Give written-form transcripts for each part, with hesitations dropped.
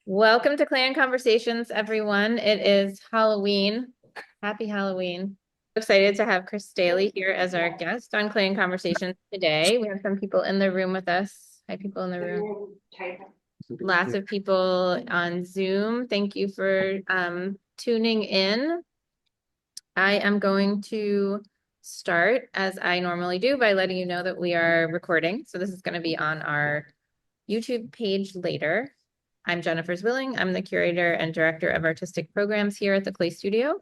Welcome to Clan Conversations, everyone. It is Halloween. Happy Halloween. Excited to have Chris Staley here as our guest on Clan Conversations today. We have some people in the room with us. Hi, people in the room. Lots of people on Zoom. Thank you for tuning in. I am going to start, as I normally do, by letting you know that we are recording. So this is going to be on our YouTube page later. I'm Jennifer Zwilling. I'm the curator and director of artistic programs here at the Clay Studio.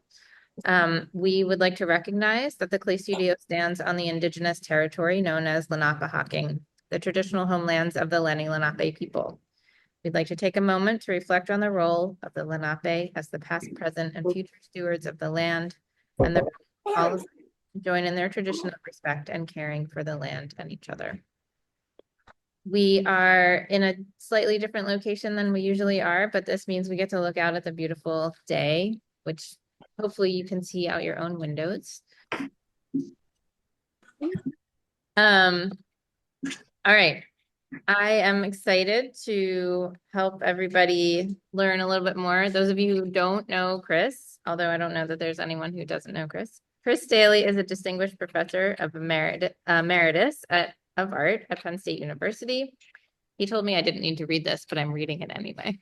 We would like to recognize that the Clay Studio stands on the indigenous territory known as Lenapehoking, the traditional homelands of the Lenni Lenape people. We'd like to take a moment to reflect on the role of the Lenape as the past, present, and future stewards of the land, and the all of join in their tradition of respect and caring for the land and each other. We are in a slightly different location than we usually are, but this means we get to look out at the beautiful day, which hopefully you can see out your own windows. All right. I am excited to help everybody learn a little bit more. Those of you who don't know Chris, although I don't know that there's anyone who doesn't know Chris Staley is a distinguished professor of emeritus of art at Penn State University. He told me I didn't need to read this, but I'm reading it anyway.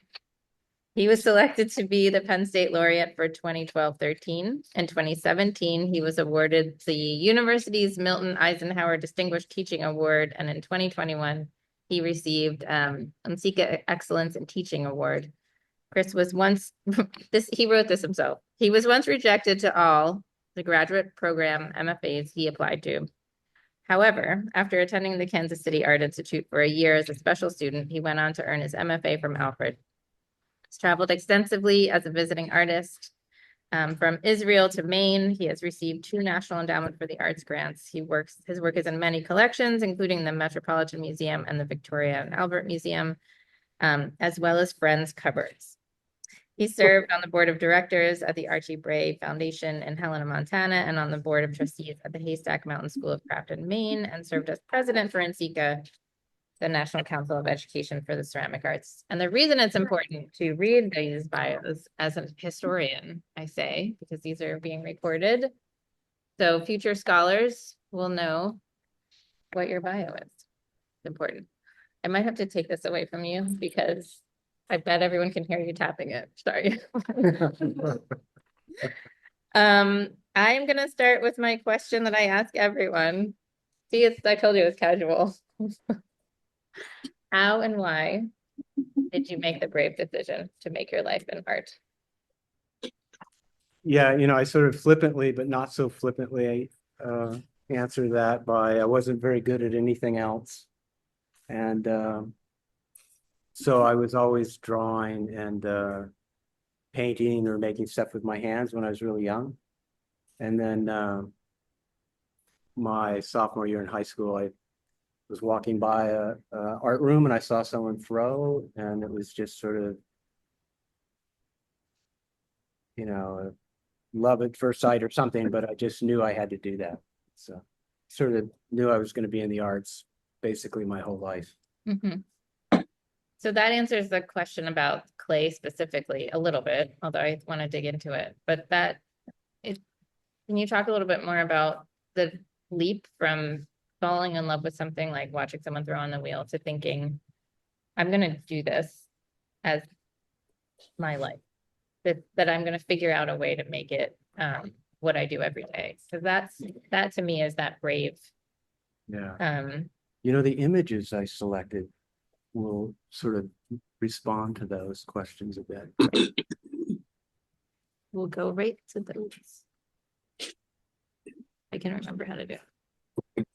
He was selected to be the Penn State laureate for 2012-13. In 2017, he was awarded the university's Milton Eisenhower Distinguished Teaching Award, and in 2021, he received UNCICA Excellence in Teaching Award. Chris was once, he wrote this himself. He was once rejected to all the graduate program MFAs he applied to. However, after attending the Kansas City Art Institute for a year as a special student, he went on to earn his MFA from Alfred. He's traveled extensively as a visiting artist. From Israel to Maine, he has received 2 National Endowment for the Arts grants. His work is in many collections, including the Metropolitan Museum and the Victoria and Albert Museum, as well as Friends cupboards. He served on the board of directors at the Archie Bray Foundation in Helena, Montana, and on the board of trustees at the Haystack Mountain School of Craft in Maine, and served as president for NCECA, the National Council of Education for the Ceramic Arts. And the reason it's important to read these bios as a historian, I say, because these are being recorded, so future scholars will know what your bio is. It's important. I might have to take this away from you because I bet everyone can hear you tapping it. Sorry. I'm gonna start with my question that I ask everyone. See, I told you it was casual. How and why did you make the brave decision to make your life in art? Yeah, I sort of flippantly, but not so flippantly, answer that by I wasn't very good at anything else. And so I was always drawing and painting or making stuff with my hands when I was really young. And then my sophomore year in high school, I was walking by a art room and I saw someone throw, and it was just sort of, love at first sight or something, but I just knew I had to do that. So sort of knew I was going to be in the arts basically my whole life. Mm-hmm. So that answers the question about clay specifically a little bit, although I want to dig into it. But can you talk a little bit more about the leap from falling in love with something like watching someone throw on the wheel to thinking, I'm going to do this as my life, that I'm going to figure out a way to make it what I do every day. So that to me is that brave. Yeah. The images I selected will sort of respond to those questions a bit. We'll go right to those. I can remember how to do it.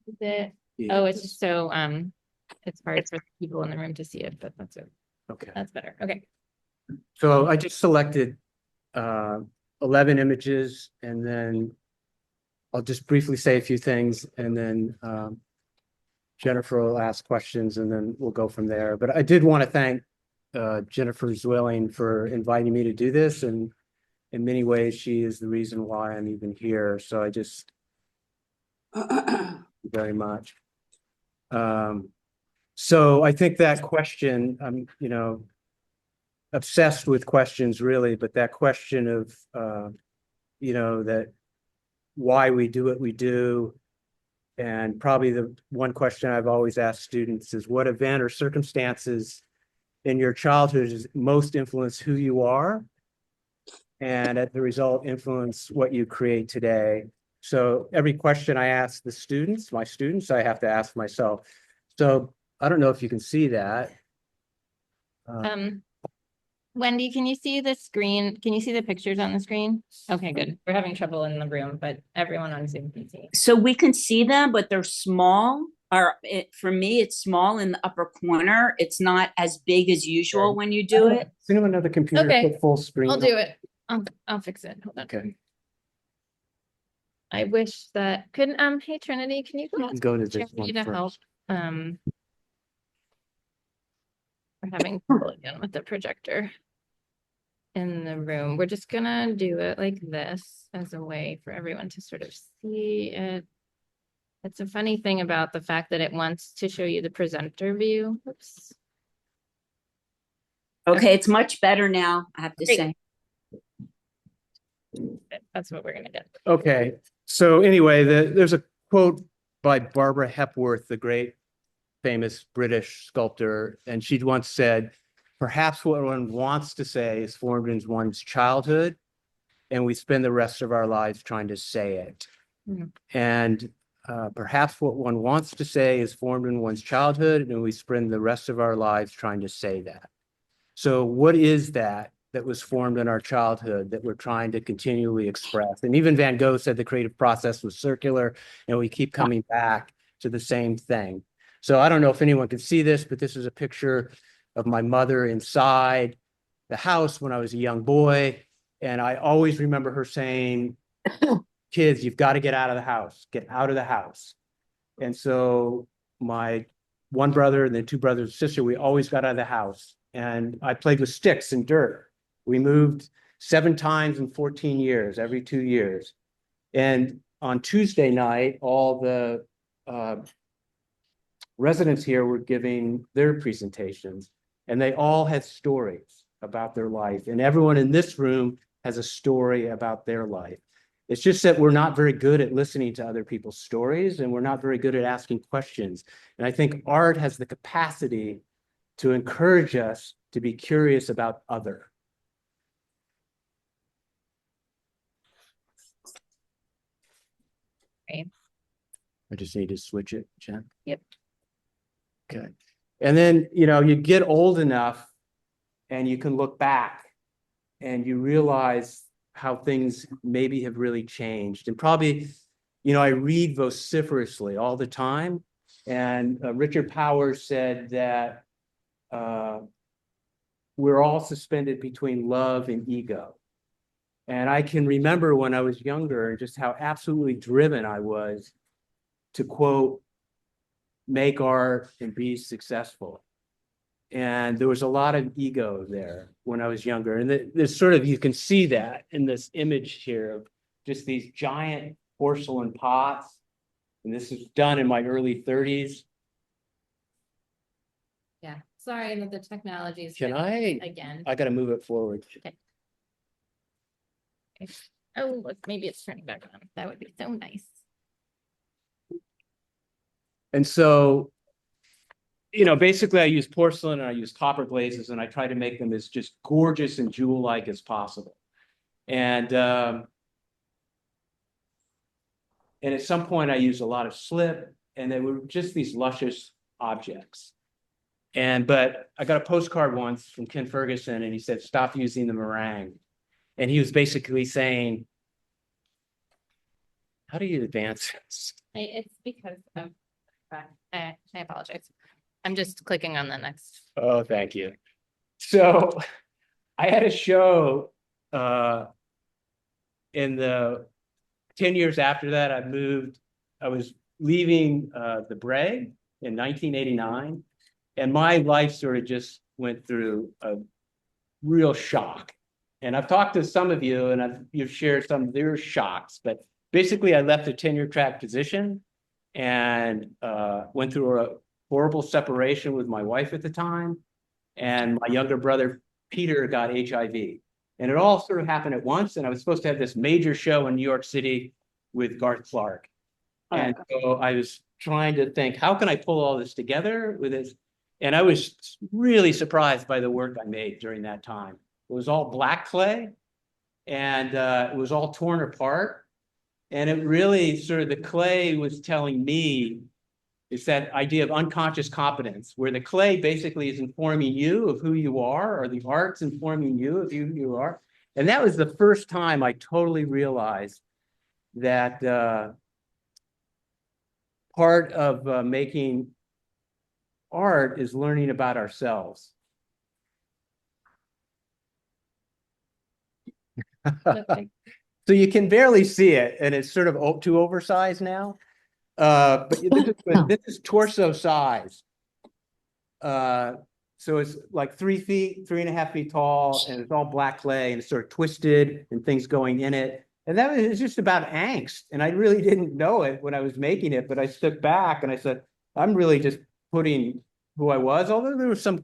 Is it? Yeah. Oh, it's just so it's hard for people in the room to see it, but that's it. Okay. That's better. Okay. So I just selected 11 images, and then I'll just briefly say a few things, and then Jennifer will ask questions, and then we'll go from there. But I did want to thank Jennifer Zwilling for inviting me to do this. And in many ways, she is the reason why I'm even here. So I just very much. So I think that question, I'm, obsessed with questions really, but that question of, that why we do what we do. And probably the one question I've always asked students is what event or circumstances in your childhood is most influence who you are, and as a result, influence what you create today. So every question I ask the students, my students, I have to ask myself. So I don't know if you can see that. Wendy, can you see the screen? Can you see the pictures on the screen? Okay, good. We're having trouble in the room, but everyone on Zoom can see. So we can see them, but they're small. For me, it's small in the upper corner. It's not as big as usual when you do it. Does anyone have a computer Okay. put full screen? I'll do it. I'll fix it. Hold on. Okay. I wish that could hey Trinity, can you Go to this Jeremy one to help? first. We're having trouble again with the projector in the room. We're just gonna do it like this as a way for everyone to sort of see it. It's a funny thing about the fact that it wants to show you the presenter view. Oops. Okay, it's much better now, I have to Great. say. That's what we're gonna do. Okay. So anyway, there's a quote by Barbara Hepworth, the great famous British sculptor, and she once said, perhaps what one wants to say is formed in one's childhood, and we spend the rest of our lives trying to say it. Mhm. And perhaps what one wants to say is formed in one's childhood, and we spend the rest of our lives trying to say that. So what is that was formed in our childhood that we're trying to continually express? And even Van Gogh said the creative process was circular, and we keep coming back to the same thing. So I don't know if anyone can see this, but this is a picture of my mother inside the house when I was a young boy. And I always remember her saying, kids, you've got to get out of the house, get out of the house. And so my one brother and then two brothers and sister, we always got out of the house. And I played with sticks and dirt. We moved 7 times in 14 years, every 2 years. And on Tuesday night, all the residents here were giving their presentations, and they all had stories about their life. And everyone in this room has a story about their life. It's just that we're not very good at listening to other people's stories, and we're not very good at asking questions. And I think art has the capacity to encourage us to be curious about other. Right. I just need to switch it, Jen. Yep. Okay. And then, you get old enough and you can look back and you realize how things maybe have really changed. And probably, I read vociferously all the time. And Richard Powers said that we're all suspended between love and ego. And I can remember when I was younger and just how absolutely driven I was to, quote, make art and be successful. And there was a lot of ego there when I was younger. And there's sort of, you can see that in this image here of just these giant porcelain pots. And this was done in my early 30s. Yeah. Sorry that the technology is Can I? again. I got to move it forward. Okay. Oh, look, maybe it's turning back on. That would be so nice. And so, basically I use porcelain and I use copper glazes and I try to make them as just gorgeous and jewel-like as possible. And at some point I used a lot of slip, and they were just these luscious objects. But I got a postcard once from Ken Ferguson, and he said, stop using the meringue. And he was basically saying, how do you advance this? It's because of, I apologize. I'm just clicking on the next. Oh, thank you. So I had a show in the 10 years after that. I was leaving the Bray in 1989, and my life sort of just went through a real shock. And I've talked to some of you and you've shared some of your shocks, but basically I left a tenure track position and went through a horrible separation with my wife at the time. And my younger brother, Peter, got HIV. And it all sort of happened at once. And I was supposed to have this major show in New York City with Garth Clark. And so I was trying to think, how can I pull all this together with this? And I was really surprised by the work I made during that time. It was all black clay and it was all torn apart. And it really sort of, the clay was telling me, it's that idea of unconscious competence, where the clay basically is informing you of who you are, or the art's informing you of who you are. And that was the first time I totally realized that part of making art is learning about ourselves. So you can barely see it, and it's sort of too oversized now. But this is torso size. So it's like 3 feet, 3.5 feet tall, and it's all black clay, and it's sort of twisted and things going in it. And that was just about angst. And I really didn't know it when I was making it, but I stood back and I said, I'm really just putting who I was, although there was some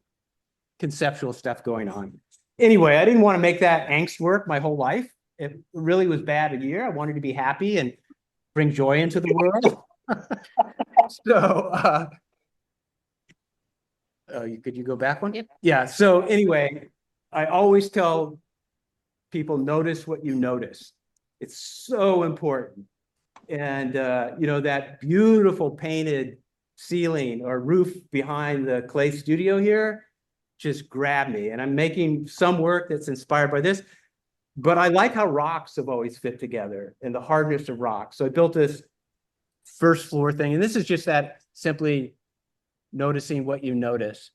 conceptual stuff going on. Anyway, I didn't want to make that angst work my whole life. It really was bad a year. I wanted to be happy and bring joy into the world. So, could you go back one? Yep. Yeah. So anyway, I always tell people, notice what you notice. It's so important. And, you know, that beautiful painted ceiling or roof behind the clay studio here just grabbed me. And I'm making some work that's inspired by this. But I like how rocks have always fit together and the hardness of rocks. So I built this first floor thing. And this is just that simply noticing what you notice.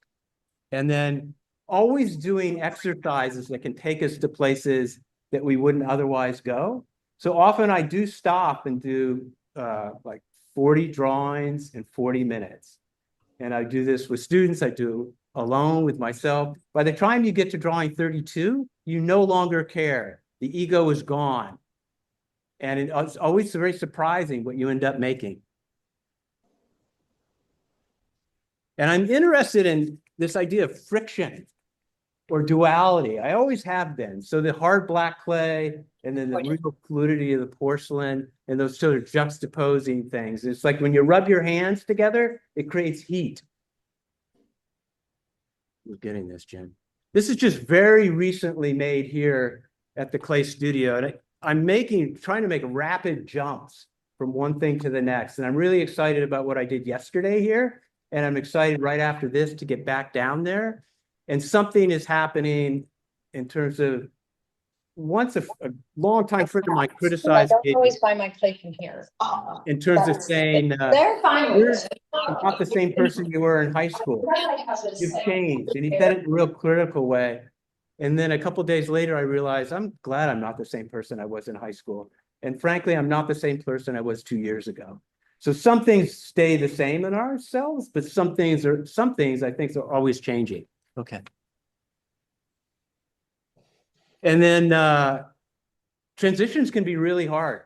And then always doing exercises that can take us to places that we wouldn't otherwise go. So often I do stop and do like 40 drawings in 40 minutes. And I do this with students. I do alone with myself. By the time you get to drawing 32, you no longer care. The ego is gone. And it's always very surprising what you end up making. And I'm interested in this idea of friction or duality. I always have been. So the hard black clay and then the real fluidity of the porcelain and those sort of juxtaposing things. It's like when you rub your hands together, it creates heat. We're getting this, Jen. This is just very recently made here at the clay studio. And I'm trying to make rapid jumps from one thing to the next. And I'm really excited about what I did yesterday here. And I'm excited right after this to get back down there. And something is happening in terms of once a long-time friend of mine criticized I me don't always buy my clay from here. in terms of saying, They're fine with you're it. not the same person you were in high school. You've changed. And he said it in a real critical way. And then a couple of days later, I realized I'm glad I'm not the same person I was in high school. And frankly, I'm not the same person I was 2 years ago. So some things stay the same in ourselves, but some things I think are always changing. Okay. And then transitions can be really hard.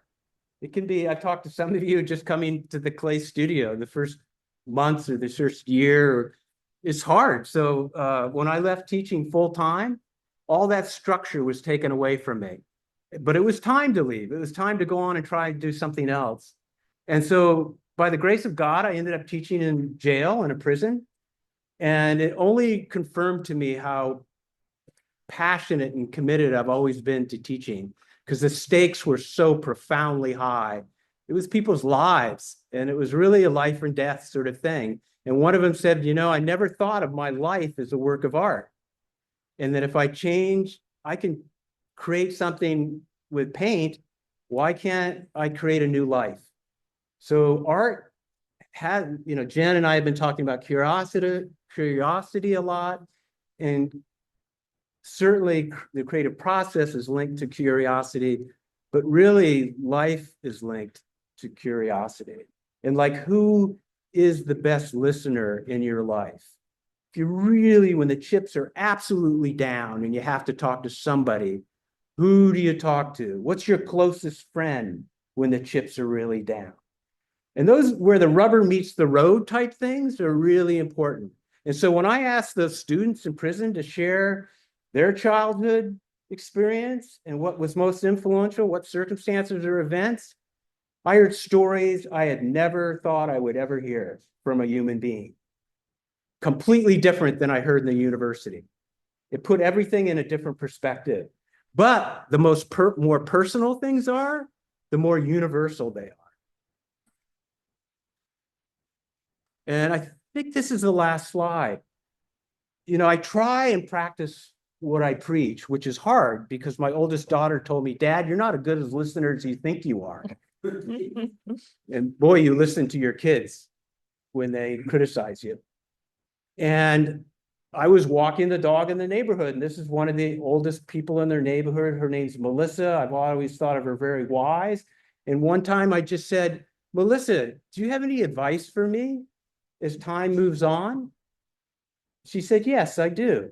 It can be, I've talked to some of you just coming to the clay studio, the first months or the first year, it's hard. So when I left teaching full time, all that structure was taken away from me. But it was time to leave. It was time to go on and try and do something else. And so by the grace of God, I ended up teaching in jail, in a prison. And it only confirmed to me how passionate and committed I've always been to teaching, because the stakes were so profoundly high. It was people's lives, and it was really a life and death sort of thing. And one of them said, you know, I never thought of my life as a work of art. And that if I change, I can create something with paint. Why can't I create a new life? So art had, you know, Jen and I have been talking about curiosity a lot. And certainly the creative process is linked to curiosity, but really life is linked to curiosity. And like, who is the best listener in your life? if you really, when the chips are absolutely down and you have to talk to somebody, who do you talk to? What's your closest friend when the chips are really down? And those where the rubber meets the road type things are really important. And so when I asked the students in prison to share their childhood experience and what was most influential, what circumstances or events, I heard stories I had never thought I would ever hear from a human being. Completely different than I heard in the university. It put everything in a different perspective. But the more personal things are, the more universal they are. And I think this is the last slide. You know, I try and practice what I preach, which is hard because my oldest daughter told me, Dad, you're not as good as listener as you think you are. And boy, you listen to your kids when they criticize you. And I was walking the dog in the neighborhood, and this is one of the oldest people in their neighborhood. Her name's Melissa. I've always thought of her very wise. And one time I just said, Melissa, do you have any advice for me as time moves on? She said, yes, I do.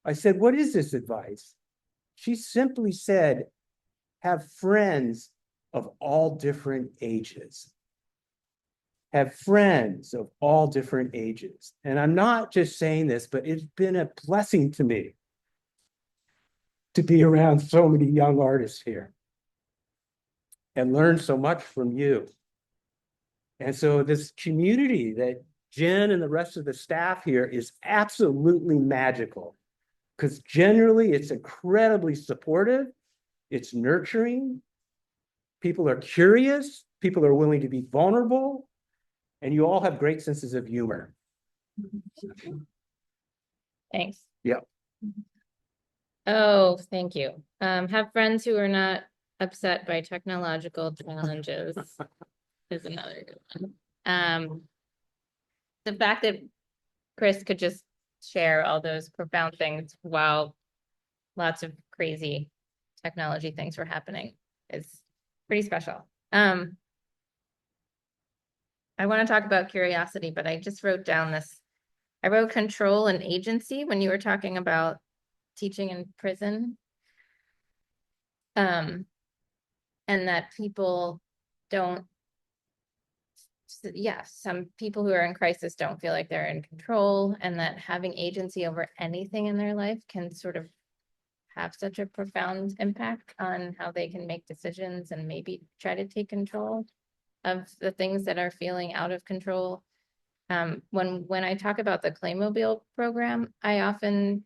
I said, what is this advice? She simply said, have friends of all different ages. Have friends of all different ages. And I'm not just saying this, but it's been a blessing to me to be around so many young artists here and learn so much from you. And so this community that Jen and the rest of the staff here is absolutely magical because generally it's incredibly supportive, it's nurturing, people are curious, people are willing to be vulnerable, and you all have great senses of humor. Thanks. Yep. Oh, thank you. Have friends who are not upset by technological challenges is another good one. The fact that Chris could just share all those profound things while lots of crazy technology things were happening is pretty special. I want to talk about curiosity, but I just wrote down this. I wrote control and agency when you were talking about teaching in prison. And that people don't, some people who are in crisis don't feel like they're in control, and that having agency over anything in their life can sort of have such a profound impact on how they can make decisions and maybe try to take control of the things that are feeling out of control. When I talk about the Claymobile program, I often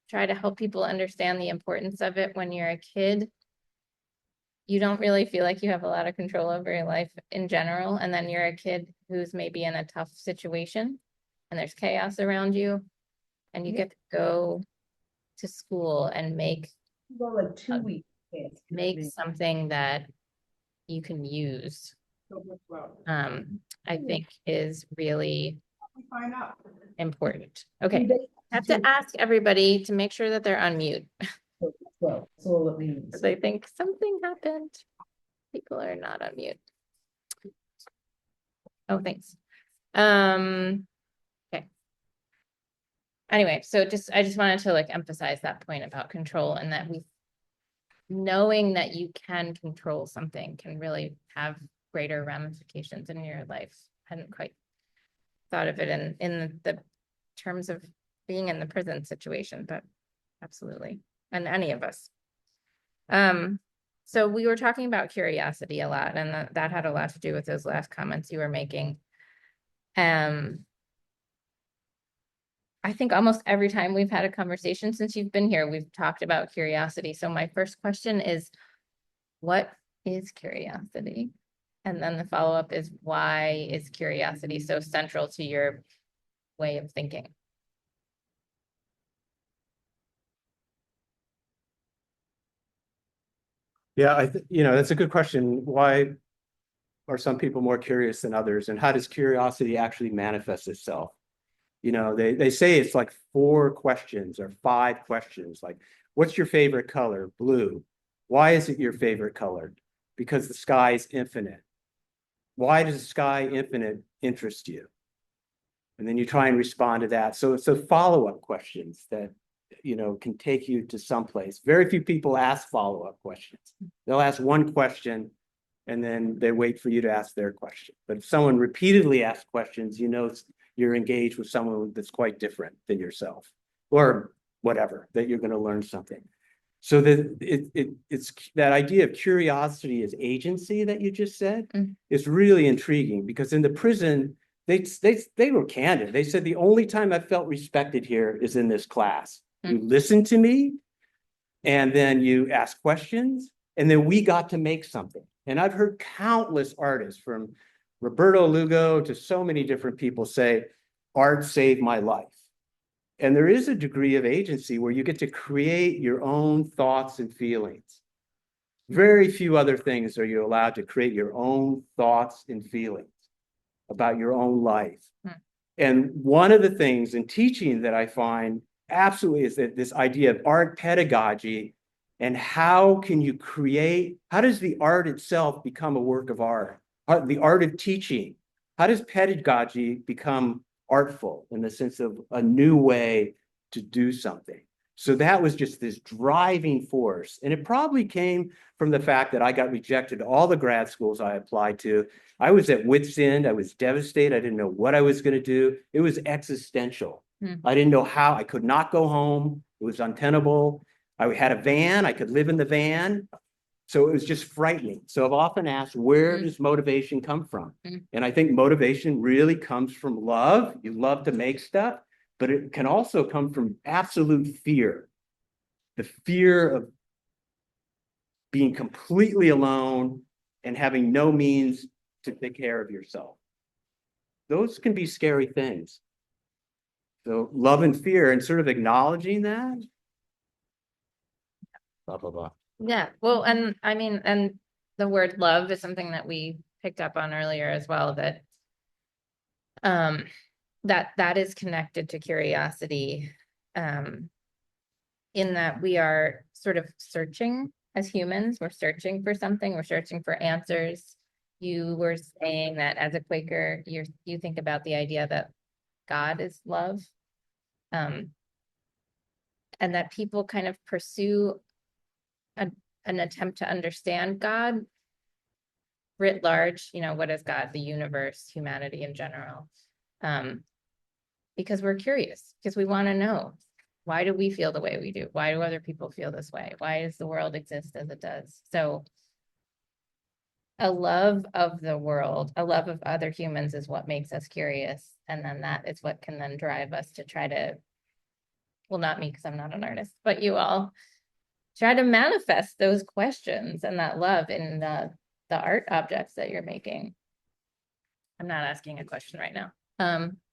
try to help people understand the importance of it. When you're a kid, you don't really feel like you have a lot of control over your life in general. And then you're a kid who's maybe in a tough situation and there's chaos around you, and you get to go to school and make Well, like 2 weeks. make something that you can use. I think is really important. Okay, I have to ask everybody to make sure that they're on mute. Well, that's all it means. Because I think something happened. People are not on mute. Oh, thanks. Okay. Anyway, so I just wanted to emphasize that point about control, and that knowing that you can control something can really have greater ramifications in your life. I hadn't quite thought of it in the terms of being in the prison situation, but absolutely. And any of us. So we were talking about curiosity a lot, and that had a lot to do with those last comments you were making. I think almost every time we've had a conversation since you've been here, we've talked about curiosity. So my first question is, what is curiosity? And then the follow-up is, why is curiosity so central to your way of thinking? Yeah, that's a good question. Why are some people more curious than others? And how does curiosity actually manifest itself? They say it's like 4 questions or 5 questions. Like, what's your favorite color? Blue. Why is it your favorite color? Because the sky is infinite. Why does the sky infinite interest you? And then you try and respond to that. So follow-up questions that, can take you to someplace. Very few people ask follow-up questions. They'll ask one question and then they wait for you to ask their question. But if someone repeatedly asks questions, you're engaged with someone that's quite different than yourself, or whatever, that you're going to learn something. So that it's that idea of curiosity as agency that you just said is really intriguing, because in the prison, they were candid. They said, the only time I felt respected here is in this class. You listened to me, and then you asked questions, and then we got to make something. And I've heard countless artists, from Roberto Lugo to so many different people, say, art saved my life. And there is a degree of agency where you get to create your own thoughts and feelings. Very few other things are you allowed to create your own thoughts and feelings about your own life. And one of the things in teaching that I find absolutely is that this idea of art pedagogy, and how does the art itself become a work of art? The art of teaching. How does pedagogy become artful in the sense of a new way to do something? So that was just this driving force. And it probably came from the fact that I got rejected to all the grad schools I applied to. I was at wit's end. I was devastated. I didn't know what I was going to do. It was existential. I didn't know how. I could not go home. It was untenable. I had a van. I could live in the van. So it was just frightening. So I've often asked, where does motivation come from? And I think motivation really comes from love. You love to make stuff, but it can also come from absolute fear. The fear of being completely alone and having no means to take care of yourself. Those can be scary things. So love and fear, and sort of acknowledging that. Blah, blah, blah. Yeah, well, and I mean, and the word love is something that we picked up on earlier as well, that that is connected to curiosity, in that we are sort of searching as humans. We're searching for something, we're searching for answers. You were saying that as a Quaker, you think about the idea that God is love, and that people kind of pursue an attempt to understand God writ large. What is God? The universe, humanity in general, because we're curious, because we want to know, why do we feel the way we do? Why do other people feel this way? Why does the world exist as it does? So a love of the world, a love of other humans is what makes us curious. And then that is what can then drive us to try to, well, not me, because I'm not an artist, but you all try to manifest those questions and that love in the art objects that you're making. I'm not asking a question right now.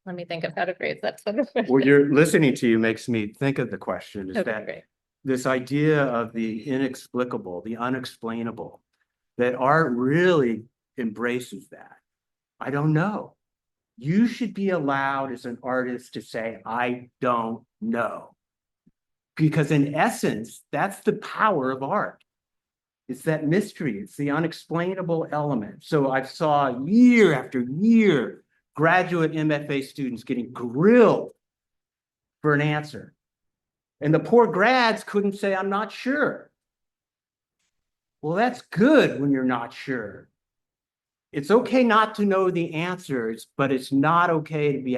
Let me think of how to phrase that sort of question. What you're listening to you makes me think of the question, is Okay, that great. this idea of the inexplicable, the unexplainable, that art really embraces that. I don't know. You should be allowed as an artist to say, I don't know. Because in essence, that's the power of art. It's that mystery. It's the unexplainable element. So I saw year after year, graduate MFA students getting grilled for an answer. And the poor grads couldn't say, I'm not sure. Well, that's good when you're not sure. It's okay not to know the answers, but it's not okay to be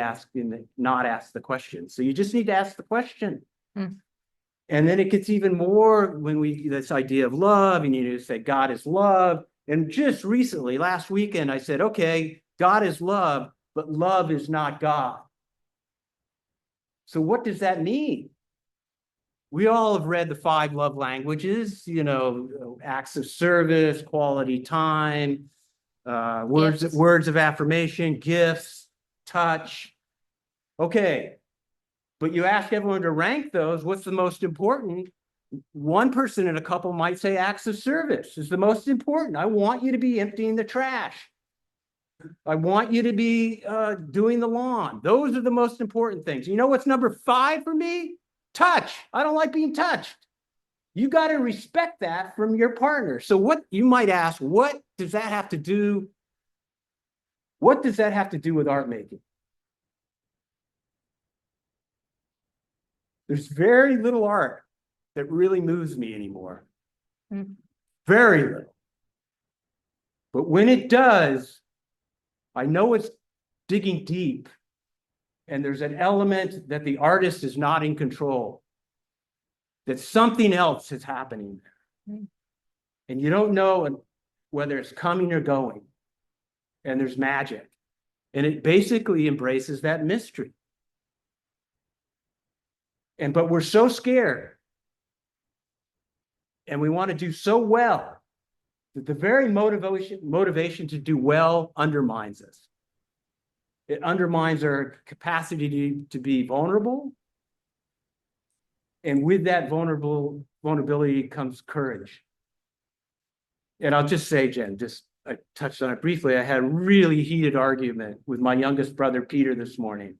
not ask the question. So you just need to ask the question. And then it gets even more when this idea of love, and you say God is love. And just recently, last weekend, I said, okay, God is love, but love is not God. So what does that mean? We all have read the 5 love languages, acts of service, quality time, words of affirmation, gifts, touch. Okay. But you ask everyone to rank those, what's the most important? One person in a couple might say acts of service is the most important. I want you to be emptying the trash. I want you to be doing the lawn. Those are the most important things. You know what's number 5 for me? Touch. I don't like being touched. You got to respect that from your partner. So what you might ask, what does that have to do? What does that have to do with art making? There's very little art that really moves me anymore. Hmm. Very little. But when it does, I know it's digging deep. And there's an element that the artist is not in control, that something else is happening there. Hmm. And you don't know whether it's coming or going. And there's magic. And it basically embraces that mystery. But we're so scared. And we want to do so well that the very motivation to do well undermines us. It undermines our capacity to be vulnerable. And with that vulnerability comes courage. And I'll just say, Jen, I touched on it briefly. I had a really heated argument with my youngest brother, Peter, this morning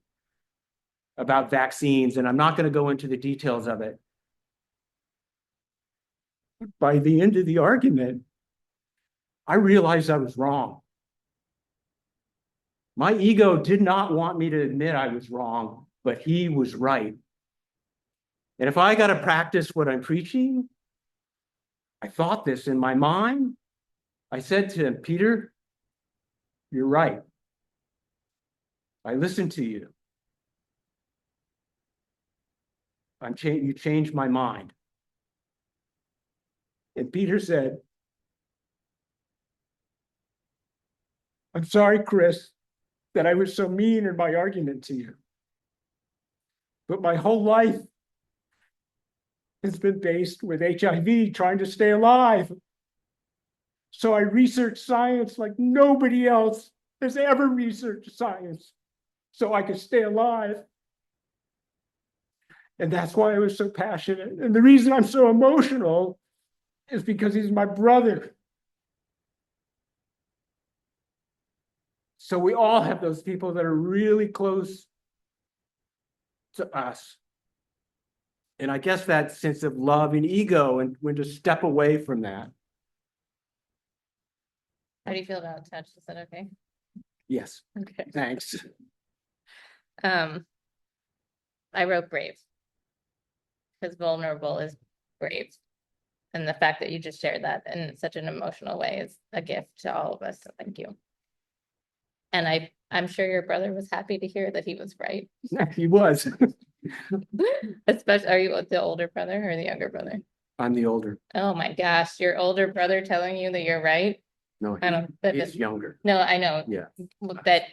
about vaccines, and I'm not going to go into the details of it. By the end of the argument, I realized I was wrong. My ego did not want me to admit I was wrong, but he was right. And if I got to practice what I'm preaching, I thought this in my mind. I said to him, Peter, you're right. I listened to you. You changed my mind. And Peter said, I'm sorry, Chris, that I was so mean in my argument to you. But my whole life has been based with HIV, trying to stay alive. So I researched science like nobody else has ever researched science, so I could stay alive. And that's why I was so passionate. And the reason I'm so emotional is because he's my brother. So we all have those people that are really close to us. And I guess that sense of love and ego, and when to step away from that. How do you feel about touch? Is that okay? Yes, Okay. thanks. I wrote brave because vulnerable is brave. And the fact that you just shared that in such an emotional way is a gift to all of us. So thank you. And I'm sure your brother was happy to hear that he was right. He was. Especially, are you the older brother or the younger brother? I'm the older. Oh my gosh, your older brother telling you that you're right? No, I don't, that he's is, younger. no, I know. Yeah. That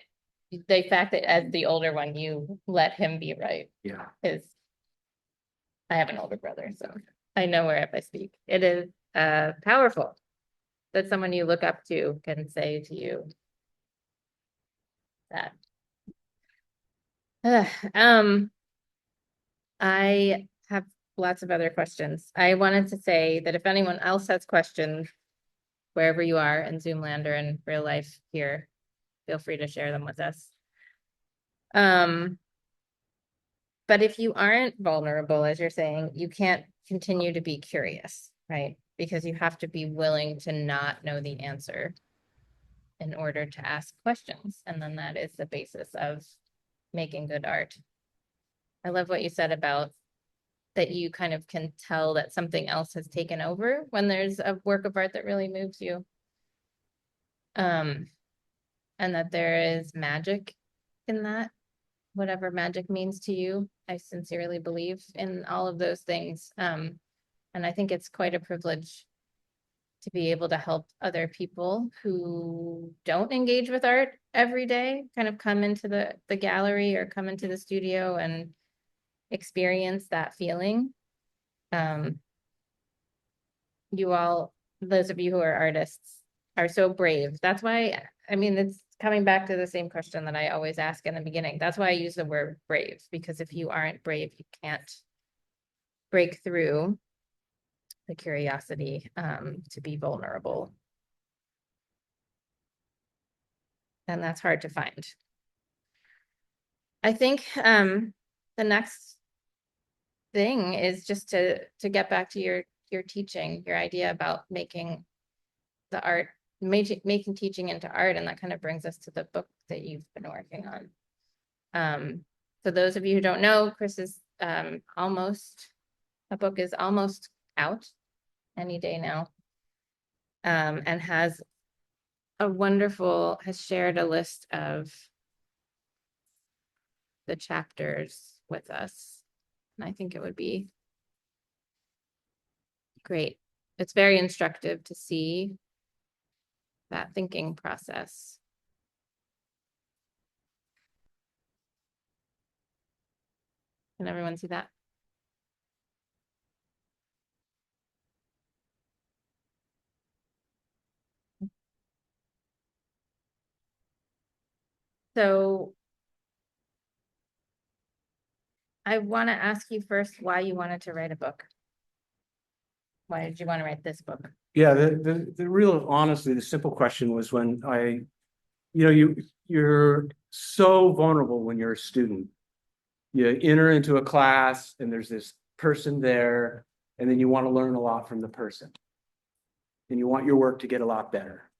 the fact that as the older one, you let him be right Yeah. is, I have an older brother, so I know wherever I speak. It is powerful that someone you look up to can say to you that. I have lots of other questions. I wanted to say that if anyone else has questions, wherever you are in Zoom land or in real life here, feel free to share them with us. But if you aren't vulnerable, as you're saying, you can't continue to be curious, right? Because you have to be willing to not know the answer in order to ask questions. And then that is the basis of making good art. I love what you said about that you kind of can tell that something else has taken over when there's a work of art that really moves you. And that there is magic in that, whatever magic means to you. I sincerely believe in all of those things. And I think it's quite a privilege to be able to help other people who don't engage with art every day, kind of come into the gallery or come into the studio and experience that feeling. You all, those of you who are artists, are so brave. That's why, I mean, it's coming back to the same question that I always ask in the beginning. That's why I use the word brave, because if you aren't brave, you can't break through the curiosity to be vulnerable. And that's hard to find. I think the next thing is just to get back to your teaching, your idea about making the art, making teaching into art, and that kind of brings us to the book that you've been working on. For those of you who don't know, Chris is a book is almost out any day now. And has shared a list of the chapters with us. And I think it would be great. It's very instructive to see that thinking process. Can everyone see that? So I want to ask you first why you wanted to write a book. Why did you want to write this book? Yeah, the real, honestly, the simple question was when you're so vulnerable when you're a student. You enter into a class and there's this person there, and then you want to learn a lot from the person. And you want your work to get a lot better.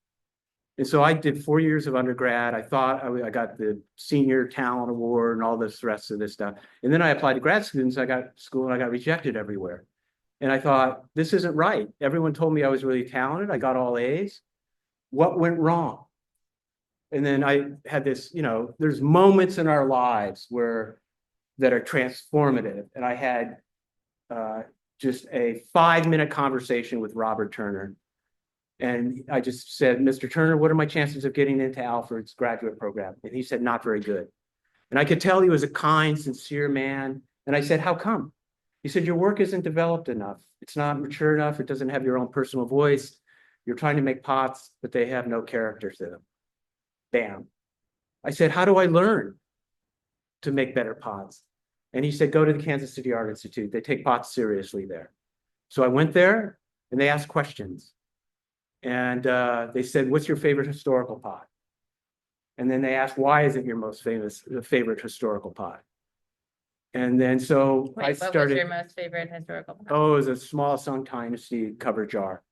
And so I did 4 years of undergrad. I thought I got the senior talent award and all this rest of this stuff. And then I applied to grad students. I got school and I got rejected everywhere. And I thought, this isn't right. Everyone told me I was really talented. I got all A's. What went wrong? And then I had this, there's moments in our lives that are transformative. And I had just a 5-minute conversation with Robert Turner. And I just said, Mr. Turner, what are my chances of getting into Alfred's graduate program? And he said, not very good. And I could tell he was a kind, sincere man. And I said, how come? He said, your work isn't developed enough. It's not mature enough. It doesn't have your own personal voice. You're trying to make pots, but they have no character to them. Bam. I said, how do I learn to make better pots? And he said, go to the Kansas City Art Institute. They take pots seriously there. So I went there and they asked questions. And they said, what's your favorite historical pot? And then they asked, why is it your most favorite historical pot? And then so Wait, I what was started. your most favorite historical pot? Oh, it was a small Sung Dynasty cover jar.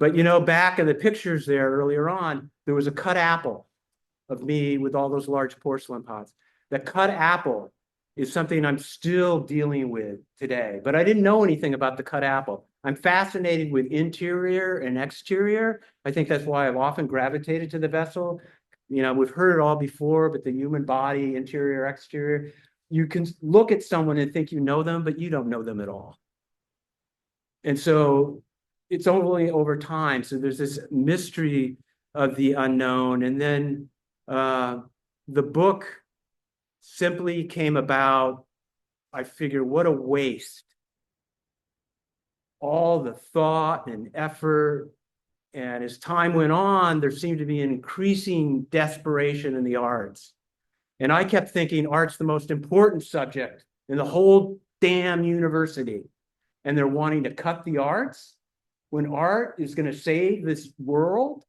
But back in the pictures there earlier on, there was a cut apple of me with all those large porcelain pots. The cut apple is something I'm still dealing with today, but I didn't know anything about the cut apple. I'm fascinated with interior and exterior. I think that's why I've often gravitated to the vessel. We've heard it all before, but the human body, interior, exterior, you can look at someone and think you know them, but you don't know them at all. And so it's only over time. So there's this mystery of the unknown. And then the book simply came about. I figure, what a waste. All the thought and effort. And as time went on, there seemed to be an increasing desperation in the arts. And I kept thinking art's the most important subject in the whole damn university. And they're wanting to cut the arts when art is going to save this world.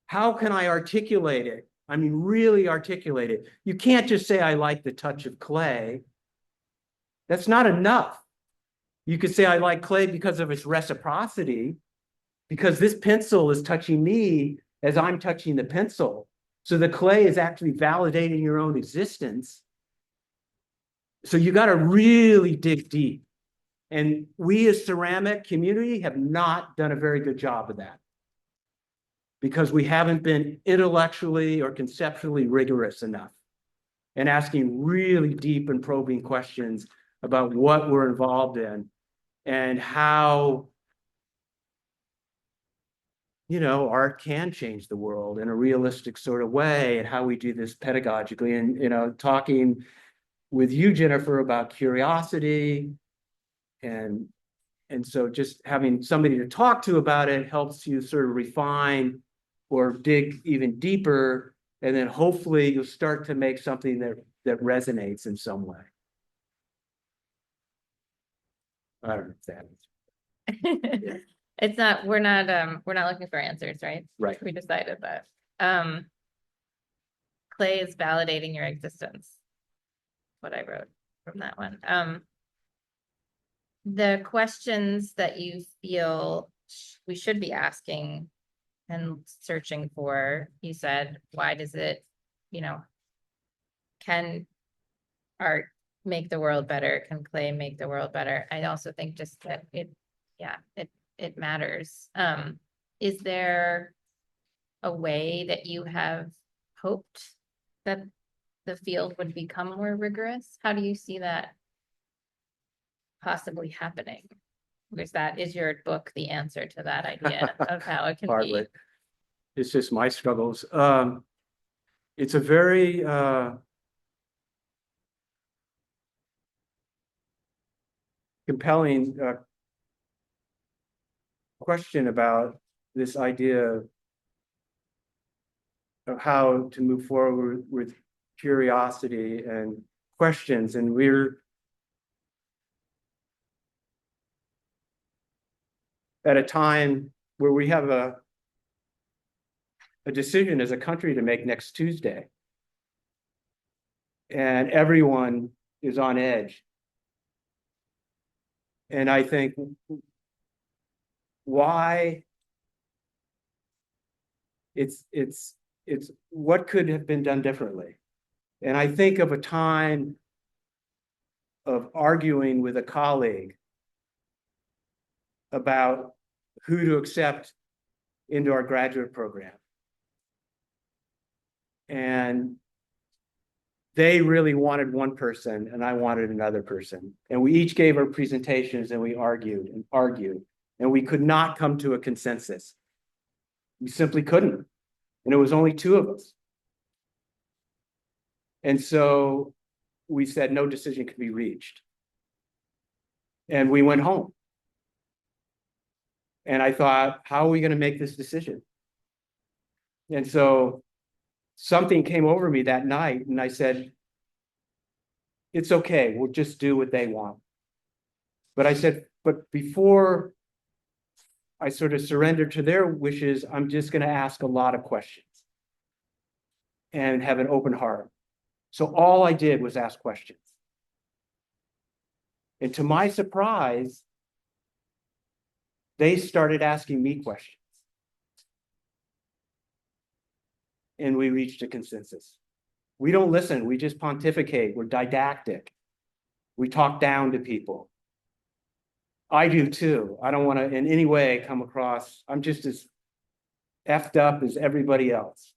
How can I articulate it? I mean, really articulate it. You can't just say, I like the touch of clay. That's not enough. You could say, I like clay because of its reciprocity, because this pencil is touching me as I'm touching the pencil. So the clay is actually validating your own existence. So you got to really dig deep. And we as ceramic community have not done a very good job of that, because we haven't been intellectually or conceptually rigorous enough and asking really deep and probing questions about what we're involved in and how art can change the world in a realistic sort of way, and how we do this pedagogically. And talking with you, Jennifer, about curiosity, and so just having somebody to talk to about it helps you sort of refine or dig even deeper, and then hopefully you'll start to make something that resonates in some way. I don't know if that is. It's not, we're not looking for answers, right? Right. We decided that. Clay is validating your existence. What I wrote from that one. The questions that you feel we should be asking and searching for, you said, why does it, can art make the world better? Can clay make the world better? I also think just that it matters. Is there a way that you have hoped that the field would become more rigorous? How do you see that possibly happening? Because that is your book, the answer to that idea of how it can be. Hardly. It's just my struggles. It's a very compelling question about this idea of how to move forward with curiosity and questions. And we're at a time where we have a decision as a country to make next Tuesday. And everyone is on edge. And I think, why it's what could have been done differently. And I think of a time of arguing with a colleague about who to accept into our graduate program. And they really wanted one person and I wanted another person. And we each gave our presentations and we argued and argued, and we could not come to a consensus. We simply couldn't. And it was only two of us. And so we said no decision could be reached. And we went home. And I thought, how are we going to make this decision? And so something came over me that night, and I said, it's okay, we'll just do what they want. But I said, but before I sort of surrendered to their wishes, I'm just going to ask a lot of questions and have an open heart. So all I did was ask questions. And to my surprise, they started asking me questions. And we reached a consensus. We don't listen, we just pontificate, we're didactic. We talk down to people. I do too. I don't want to in any way come across, I'm just as effed up as everybody else.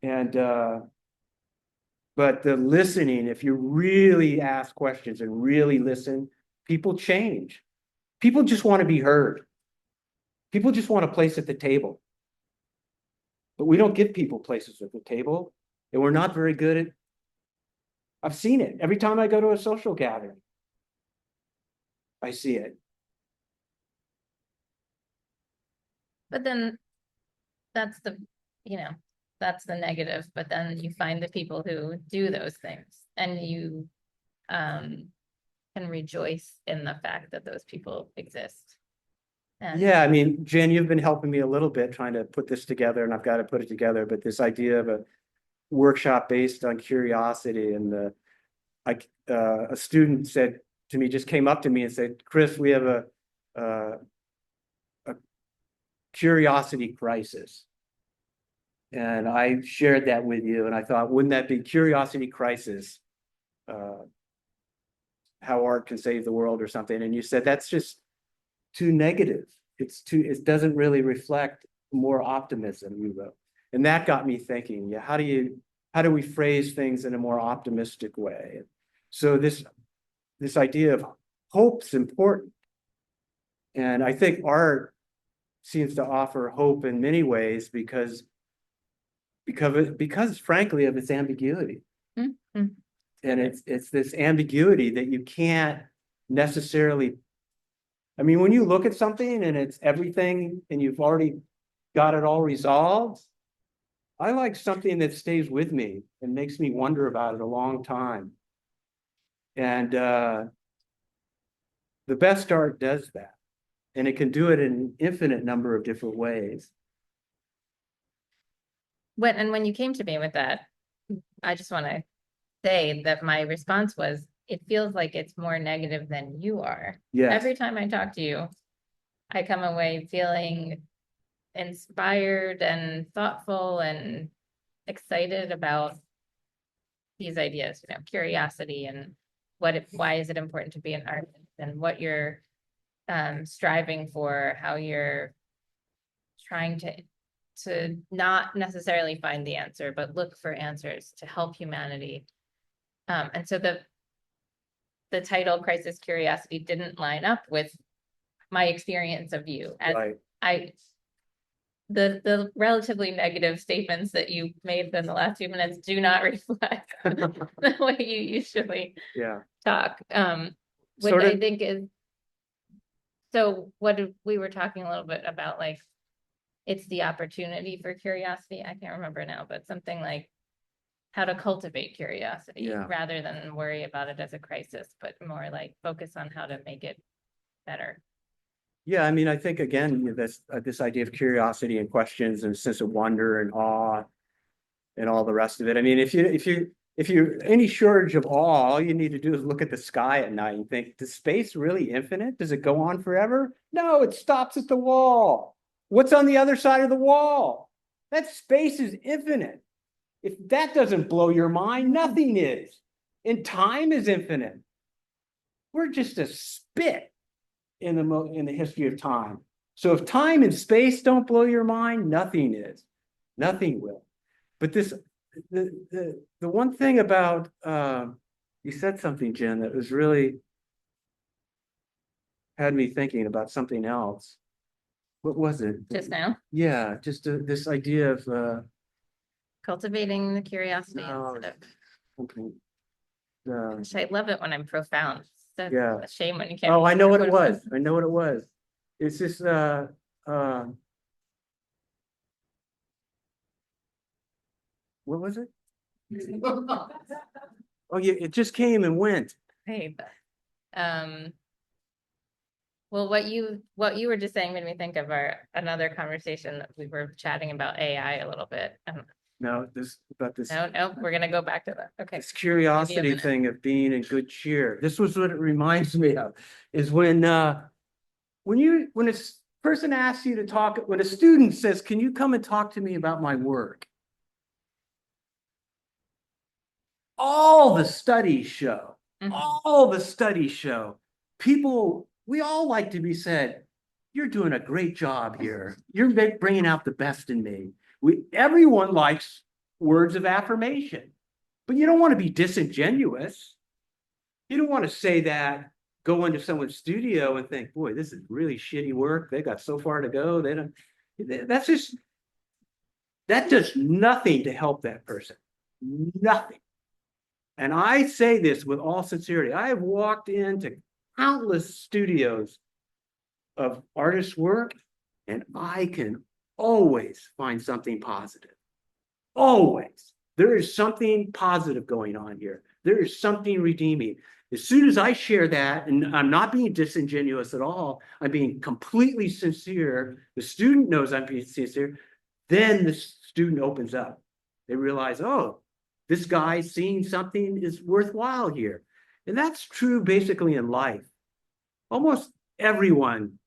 And but the listening, if you really ask questions and really listen, people change. People just want to be heard. People just want a place at the table. But we don't give people places at the table, and we're not very good at, I've seen it. Every time I go to a social gathering, I see it. But then that's the, that's the negative, but then you find the people who do those things and you can rejoice in the fact that those people exist. And Yeah, I mean, Jen, you've been helping me a little bit trying to put this together, and I've got to put it together, but this idea of a workshop based on curiosity, and a student said to me, just came up to me and said, Chris, we have a curiosity crisis. And I shared that with you, and I thought, wouldn't that be curiosity crisis? How art can save the world or something. And you said, that's just too negative. It doesn't really reflect more optimism, you wrote. And that got me thinking, yeah, how do we phrase things in a more optimistic way? So this idea of hope's important. And I think art seems to offer hope in many ways because frankly of its ambiguity. mm-hmm. And it's this ambiguity that you can't necessarily, I mean, when you look at something and it's everything and you've already got it all resolved, I like something that stays with me and makes me wonder about it a long time. And the best art does that. And it can do it in an infinite number of different ways. When you came to me with that, I just want to say that my response was, it feels like it's more negative than you are. Yes. Every time I talk to you, I come away feeling inspired and thoughtful and excited about these ideas, you know, curiosity and why is it important to be an artist and what you're striving for, how you're trying to not necessarily find the answer, but look for answers to help humanity. And so the title Crisis Curiosity didn't line up with my experience of you as Right. the relatively negative statements that you made in the last few minutes do not reflect the way you usually Yeah. talk. Which Sort I of- think is, so we were talking a little bit about, like, it's the opportunity for curiosity. I can't remember now, but something like how to cultivate curiosity Yeah. rather than worry about it as a crisis, but more like focus on how to make it better. Yeah, I mean, I think again, this idea of curiosity and questions and sense of wonder and awe and all the rest of it. I mean, if you're any shortage of awe, all you need to do is look at the sky at night and think, does space really infinite? Does it go on forever? No, it stops at the wall. What's on the other side of the wall? That space is infinite. If that doesn't blow your mind, nothing is. And time is infinite. We're just a spit in the history of time. So if time and space don't blow your mind, nothing is. Nothing will. But the one thing about you said something, Jen, that was really had me thinking about something else. What was it? Just now, Yeah, just this idea of cultivating the curiosity No. instead of, something. which I love it when I'm profound. So Yeah. a shame when you can't. Oh, I know what it remember was. I know what it was. It's just what was it? Oh, yeah, it just came and went. Hey, well, what you were just saying made me think of another conversation that we were chatting about AI a little bit. No, this No, we're gonna go back to that. Okay. this curiosity minute. thing of being in good cheer. This was what it reminds me of, is when a person asks you to talk, when a student says, "Can you come and talk to me about my work?" All the studies show, we all like to be said, "You're doing a great job here. You're bringing out the best in me." Everyone likes words of affirmation, but you don't want to be disingenuous. You don't want to say that, go into someone's studio and think, "Boy, this is really shitty work. They got so far to go. They don't." That does nothing to help that person. Nothing. And I say this with all sincerity. I have walked into countless studios of artists' work, and I can always find something positive. Always. There is something positive going on here. There is something redeeming. As soon as I share that, and I'm not being disingenuous at all, I'm being completely sincere, the student knows I'm being sincere, then the student opens up. They realize, oh, this guy seeing something is worthwhile here. And that's true basically in life. Almost everyone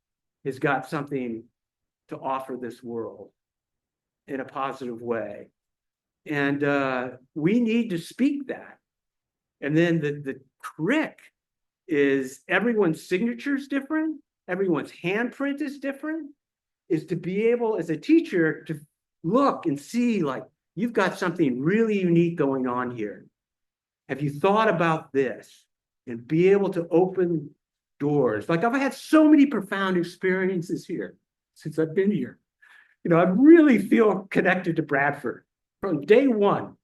has got something to offer this world in a positive way. And we need to speak that. And then the trick is everyone's signature is different. Everyone's handprint is different. Is to be able, as a teacher, to look and see, like, you've got something really unique going on here. Have you thought about this? And be able to open doors. Like, I've had so many profound experiences here since I've been here. You know, I really feel connected to Bradford from day one.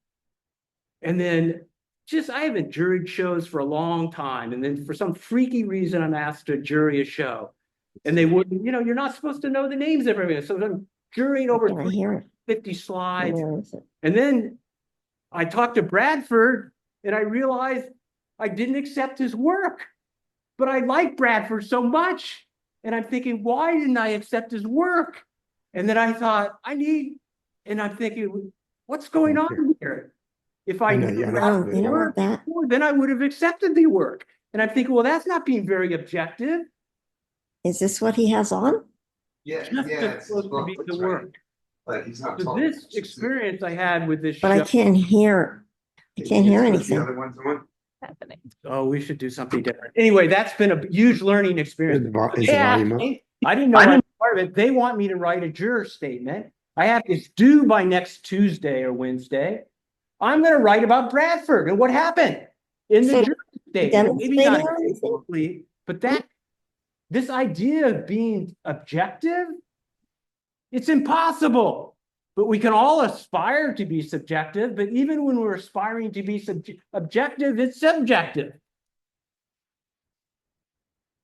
And then I haven't juried shows for a long time. And then for some freaky reason, I'm asked to jury a show. And they wouldn't, you're not supposed to know the names of everyone. So I'm jurying over Can I hear it? 50 slides. Where is it? And then I talked to Bradford and I realized I didn't accept his work. But I like Bradford so much. And I'm thinking, why didn't I accept his work? And then I thought, and I'm thinking, what's going on here? If I knew Bradford's You know work what that? before, then I would have accepted the work. And I'm thinking, well, that's not being very objective. Is this what he has on? Yeah, Just yeah, it's supposed to be the work. but he's not So talking. this experience I had with this But I show, can't hear I can't hear The anything. other one's on? happening. Oh, we should do something different. Anyway, that's been a huge learning experience. Is the Yeah. volume up? I didn't know I was part of it. They want me to write a juror statement. It's due by next Tuesday or Wednesday. I'm gonna write about Bradford and what happened in the So, juror statement. Maybe not demonstrating or anything? exactly, but this idea of being objective, it's impossible. But we can all aspire to be subjective, but even when we're aspiring to be objective, it's subjective.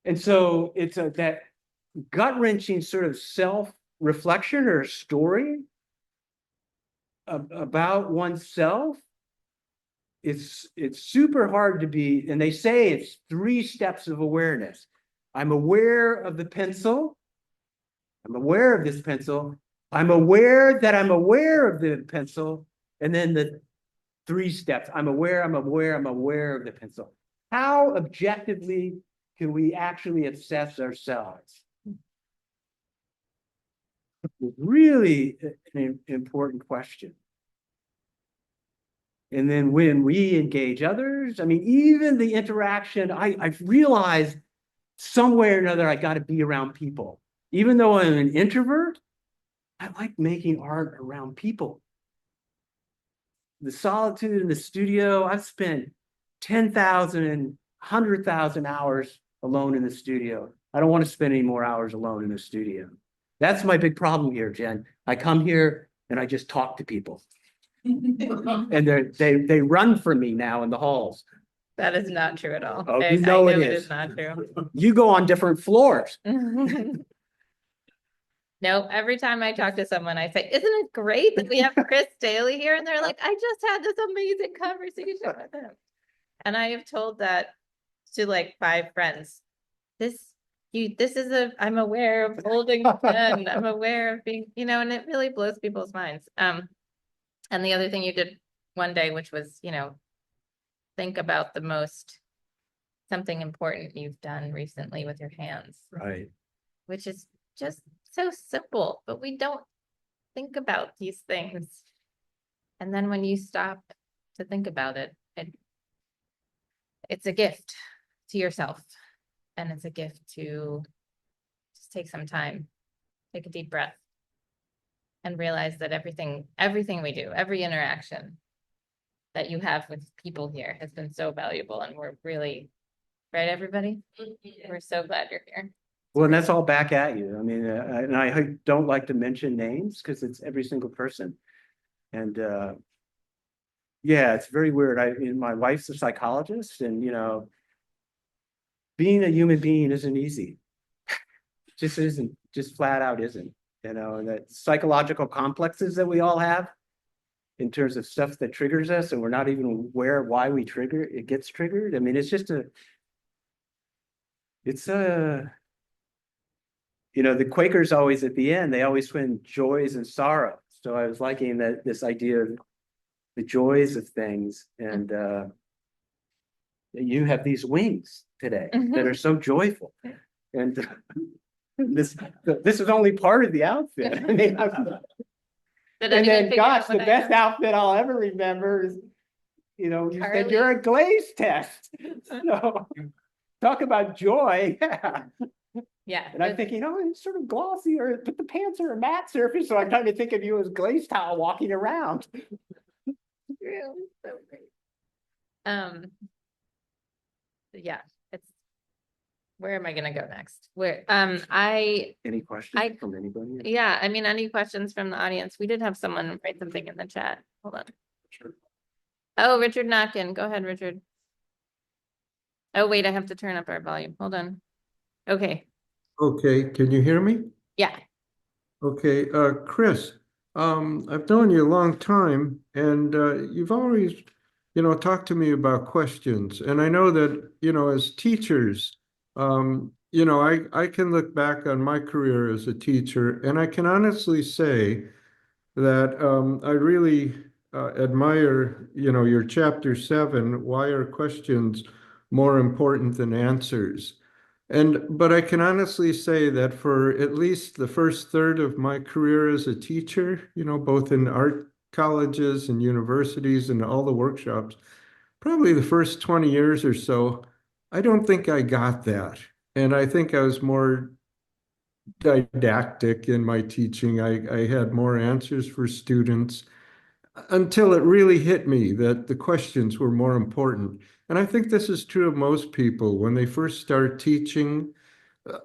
And so it's that gut-wrenching sort of self-reflection or story about oneself. It's super hard to be, and they say it's 3 steps of awareness. I'm aware of the pencil. I'm aware of this pencil. I'm aware that I'm aware of the pencil. And then the 3 steps. I'm aware of the pencil. How objectively can we actually assess ourselves? Really an important question. And then when we engage others, I mean, even the interaction, I've realized somewhere or another, I got to be around people. Even though I'm an introvert, I like making art around people. The solitude in the studio, I've spent 10,000 and 100,000 hours alone in the studio. I don't want to spend any more hours alone in the studio. That's my big problem here, Jen. I come here and I just talk to people. And they run from me now in the halls. That is not true at all. Oh, I you know it it is. is not true. You go on different floors. No, every time I talk to someone, I say, isn't it great that we have Chris Staley here? And they're like, I just had this amazing conversation with him. And I have told that to like 5 friends. This is I'm aware of holding a pen. I'm aware of being, and it really blows people's minds. And the other thing you did one day, which was, think about something important you've done recently with your hands. Right. Which is just so simple, but we don't think about these things. And then when you stop to think about it, it's a gift to yourself. And it's a gift to just take some time, take a deep breath, and realize that everything we do, every interaction that you have with people here has been so valuable. And we're really, right, everybody? We're so glad you're here. Well, and that's all back at you. I mean, and I don't like to mention names because it's every single person. And yeah, it's very weird. My wife's a psychologist, and being a human being isn't easy. Just isn't, just flat out isn't. And that psychological complexes that we all have in terms of stuff that triggers us, and we're not even aware of why it gets triggered. I mean, the Quakers always at the end, they always swim joys and sorrows. So I was liking this idea of the joys of things, and you have these wings today that are so joyful, and this is only part of the outfit. I mean, and then, gosh, the best outfit I'll ever remember is, you said Charlie. you're a glaze test. So talk about joy. Yeah. Yeah. And I'm thinking, it's sort of glossy, but the pants are a matte surface, so I'm trying to think of you as glaze towel walking around. Really so great. Yeah, where am I gonna go next? Any questions from anybody? Yeah, I mean, any questions from the audience? We did have someone write something in the chat. Hold on. Sure. Oh, Richard Knockin. Go ahead, Richard. Oh, wait, I have to turn up our volume. Hold on. Okay. Okay, can you hear me? Yeah. Okay, Chris, I've known you a long time, and you've always, talked to me about questions. And I know that, as teachers, I can look back on my career as a teacher, and I can honestly say that I really admire, your chapter 7, why are questions more important than answers? But I can honestly say that for at least the first third of my career as a teacher, both in art colleges and universities and all the workshops, probably the first 20 years or so, I don't think I got that. And I think I was more didactic in my teaching. I had more answers for students until it really hit me that the questions were more important. And I think this is true of most people. When they first start teaching,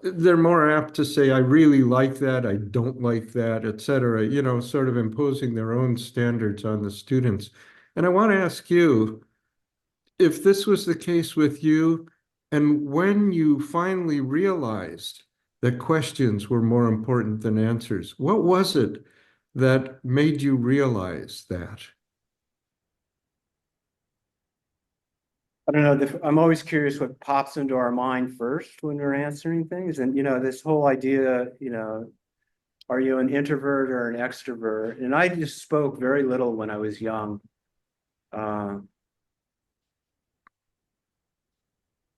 they're more apt to say, I really like that, I don't like that, et cetera, sort of imposing their own standards on the students. And I want to ask you if this was the case with you, and when you finally realized that questions were more important than answers, what was it that made you realize that? I don't know, I'm always curious what pops into our mind first when we're answering things. And, this whole idea, are you an introvert or an extrovert? And I just spoke very little when I was young.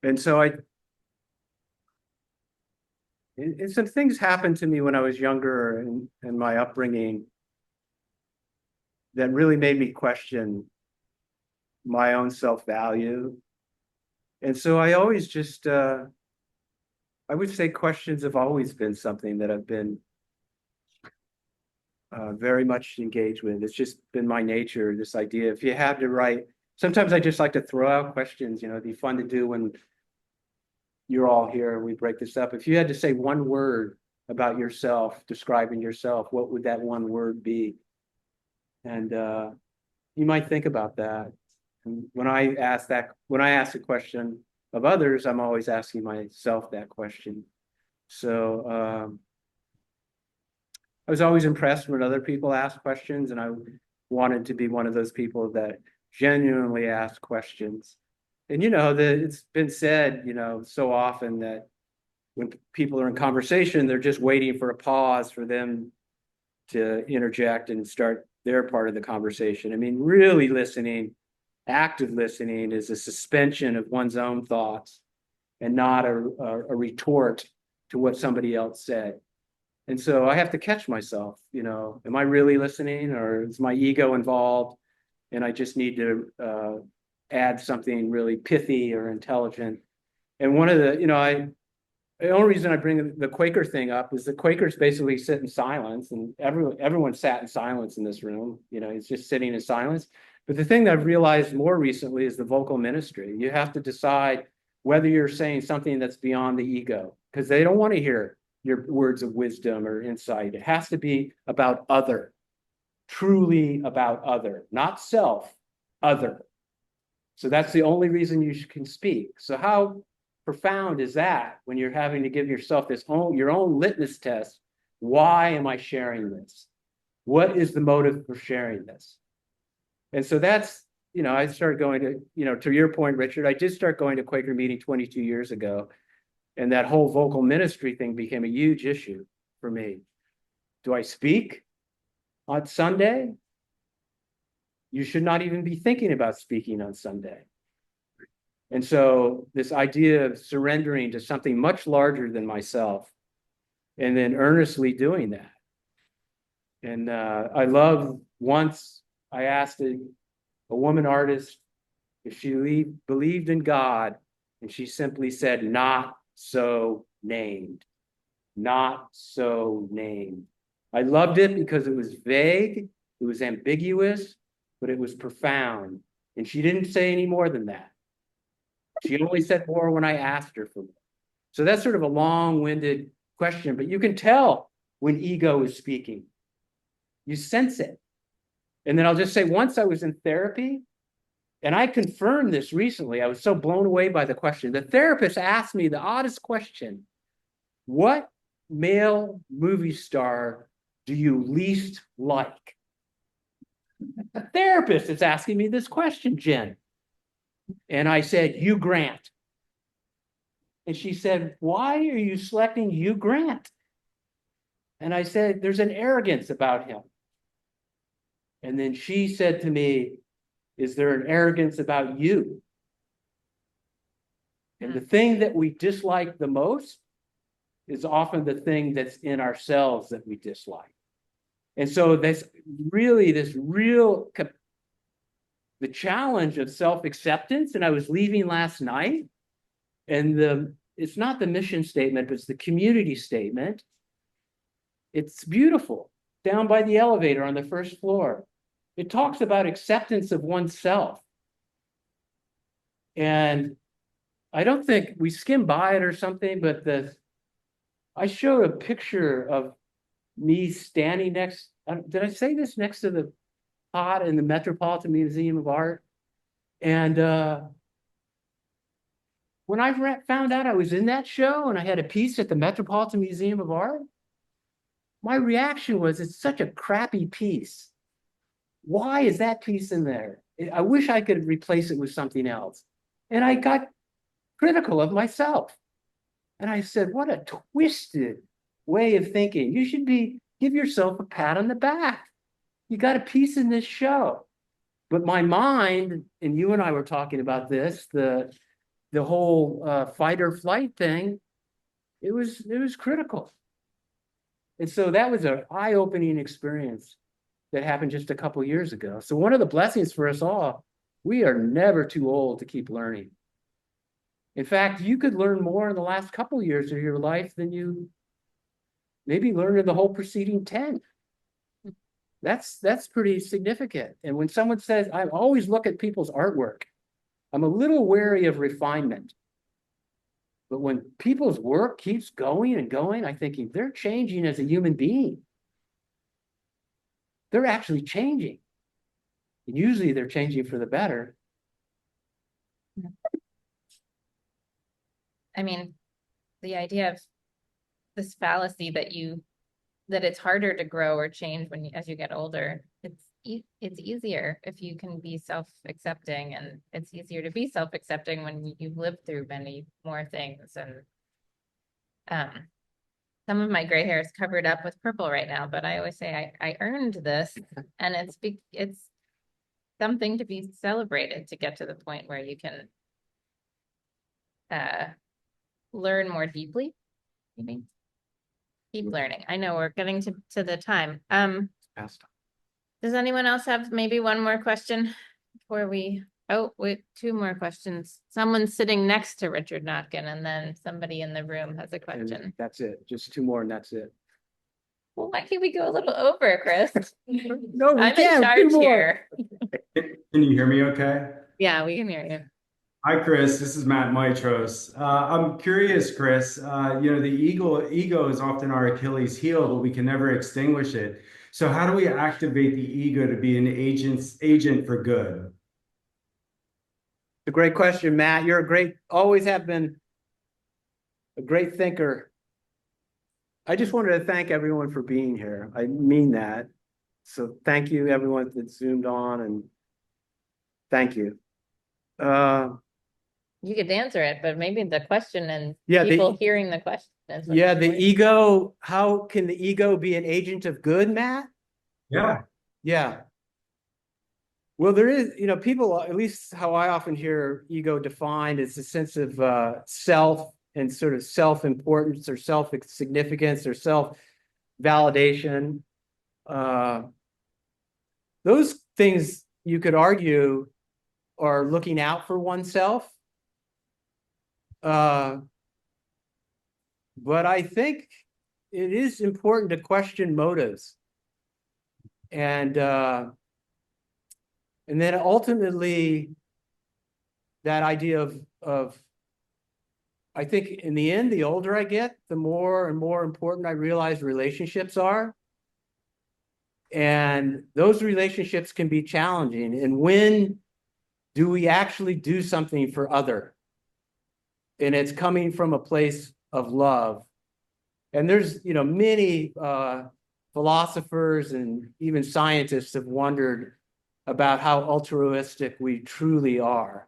And so some things happened to me when I was younger and my upbringing that really made me question my own self-value. And so I always just, I would say questions have always been something that I've been very much engaged with. It's just been my nature, this idea. If you had to write, sometimes I just like to throw out questions, it'd be fun to do when you're all here and we break this up. If you had to say one word about yourself, describing yourself, what would that one word be? And you might think about that. And when I ask a question of others, I'm always asking myself that question. So I was always impressed when other people asked questions, and I wanted to be one of those people that genuinely asked questions. And it's been said, so often that when people are in conversation, they're just waiting for a pause for them to interject and start their part of the conversation. I mean, really listening, active listening, is a suspension of one's own thoughts and not a retort to what somebody else said. And so I have to catch myself, am I really listening, or is my ego involved? And I just need to add something really pithy or intelligent. And one of the, the only reason I bring the Quaker thing up is the Quakers basically sit in silence, and everyone sat in silence in this room. It's just sitting in silence. But the thing that I've realized more recently is the vocal ministry. You have to decide whether you're saying something that's beyond the ego, because they don't want to hear your words of wisdom or insight. It has to be about other, truly about other, not self, other. So that's the only reason you can speak. So how profound is that when you're having to give yourself your own litmus test? Why am I sharing this? What is the motive for sharing this? And so that's, I started going to your point, Richard, I did start going to Quaker meeting 22 years ago. And that whole vocal ministry thing became a huge issue for me. Do I speak on Sunday? You should not even be thinking about speaking on Sunday. And so this idea of surrendering to something much larger than myself, and then earnestly doing that. And I love, once I asked a woman artist if she believed in God, and she simply said, not so named, not so named. I loved it because it was vague, it was ambiguous, but it was profound. And she didn't say any more than that. She only said more when I asked her for more. So that's sort of a long-winded question, but you can tell when ego is speaking. You sense it. And then I'll just say, once I was in therapy, and I confirmed this recently, I was so blown away by the question. The therapist asked me the oddest question: what male movie star do you least like? A therapist is asking me this question, Jen. And I said, Hugh Grant. And she said, why are you selecting Hugh Grant? And I said, there's an arrogance about him. And then she said to me, is there an arrogance about you? And the thing that we dislike the most is often the thing that's in ourselves that we dislike. And so this real the challenge of self-acceptance. And I was leaving last night, and it's not the mission statement, but it's the community statement. It's beautiful, down by the elevator on the first floor. It talks about acceptance of oneself. And I don't think we skim by it or something, but I showed a picture of me standing next, did I say this, next to the pot in the Metropolitan Museum of Art? And when I found out I was in that show and I had a piece at the Metropolitan Museum of Art, my reaction was, it's such a crappy piece. Why is that piece in there? I wish I could replace it with something else. And I got critical of myself. And I said, what a twisted way of thinking. You should give yourself a pat on the back. You got a piece in this show. But my mind, and you and I were talking about this, the whole fight or flight thing, it was critical. And so that was an eye-opening experience that happened just a couple years ago. So one of the blessings for us all, we are never too old to keep learning. In fact, you could learn more in the last couple of years of your life than you maybe learned in the whole preceding 10. That's pretty significant. And when someone says, I always look at people's artwork, I'm a little wary of refinement. But when people's work keeps going and going, I'm thinking they're changing as a human being. They're actually changing. And usually they're changing for the better. I mean, the idea of this fallacy that it's harder to grow or change as you get older. It's easier if you can be self-accepting, and it's easier to be self-accepting when you've lived through many more things. And some of my gray hair is covered up with purple right now, but I always say I earned this, and it's something to be celebrated to get to the point where you can learn more deeply. You mean? Keep learning. I know we're getting to the time. Does anyone else have maybe one more question before wait, 2 more questions. Someone's sitting next to Richard Notkin, and then somebody in the room has a question. And that's it. Just 2 more and that's it. Well, why can't we go a little over, Chris? No, I'm in charge here. Can you hear me okay? Yeah, we can hear you. Hi, Chris. This is Matt Mitros. I'm curious, Chris. The ego is often our Achilles heel, but we can never extinguish it. So how do we activate the ego to be an agent for good? A great question, Matt. Always have been a great thinker. I just wanted to thank everyone for being here. I mean that. So thank you, everyone that zoomed on, and thank you. You could answer it, but maybe the question and Yeah, people hearing the question. Is what Yeah, you're the doing. ego, how can the ego be an agent of good, Matt? Yeah. Yeah. Well, there is, people, at least how I often hear ego defined, is a sense of self and sort of self-importance or self-significance or self-validation. Those things you could argue are looking out for oneself. But I think it is important to question motives. And then ultimately, that idea of I think in the end, the older I get, the more and more important I realize relationships are. And those relationships can be challenging. And when do we actually do something for other? And it's coming from a place of love. And there's, many philosophers and even scientists have wondered about how altruistic we truly are.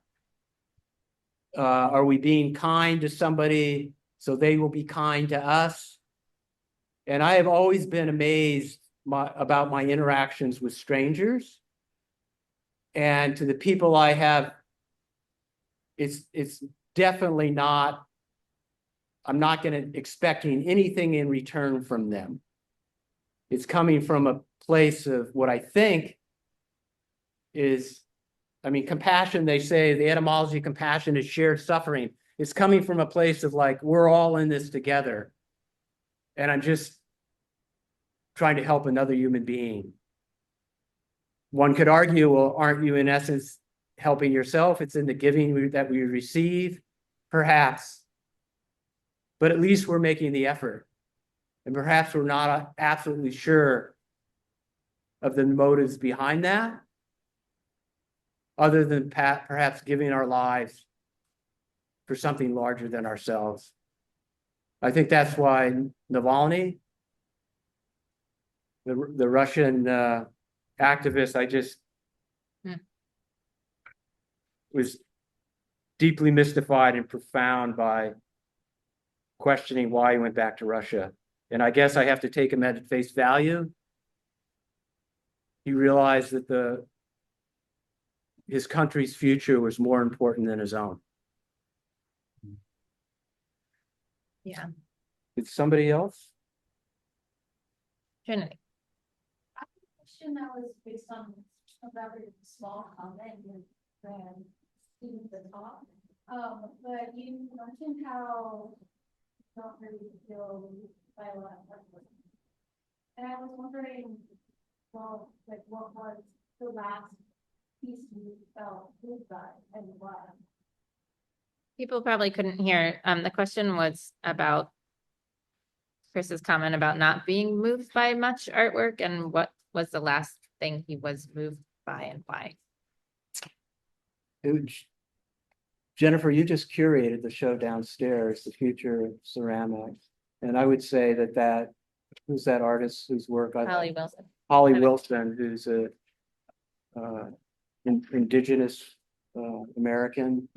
Are we being kind to somebody so they will be kind to us? And I have always been amazed about my interactions with strangers. And to the people I have, it's definitely not, I'm not expecting anything in return from them. It's coming from a place of what I think is, I mean, compassion, they say the etymology of compassion is shared suffering. It's coming from a place of like, we're all in this together. And I'm just trying to help another human being. One could argue, well, aren't you in essence helping yourself? It's in the giving that we receive, perhaps. But at least we're making the effort. And perhaps we're not absolutely sure of the motives behind that, other than perhaps giving our lives for something larger than ourselves. I think that's why Navalny, the Russian activist, I just was deeply mystified and profound by questioning why he went back to Russia. And I guess I have to take him at face value. He realized that his country's future was more important than his own. Yeah. It's somebody else? Trinity. Question that was based on a very small comment you ran to the top. But you mentioned how you don't really feel by a lot of people. And I was wondering, well, like what was the last piece you felt moved by and why? People probably couldn't hear. The question was about Chris's comment about not being moved by much artwork, and what was the last thing he was moved by and why? Jennifer, you just curated the show downstairs, The Future of Ceramics. And I would say who's that artist whose work Holly Wilson. Holly Wilson, who's a indigenous American,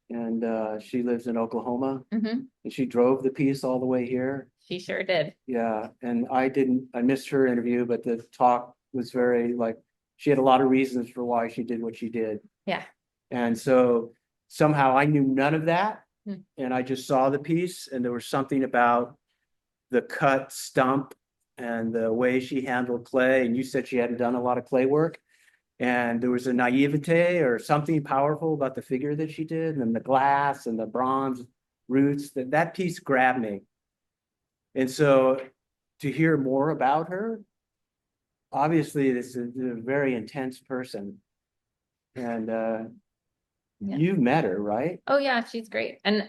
and she lives in Oklahoma, and she drove the piece all the way here. She sure did. Yeah, and I missed her interview, but the talk was very she had a lot of reasons for why she did what she did. Yeah. And so somehow I knew none of that, and I just saw the piece, and there was something about the cut stump and the way she handled clay. And you said she hadn't done a lot of clay work. And there was a naivete or something powerful about the figure that she did, and the glass and the bronze roots. That piece grabbed me. And so to hear more about her, obviously this is a very intense person. And you've met her, right? Oh yeah, she's great. And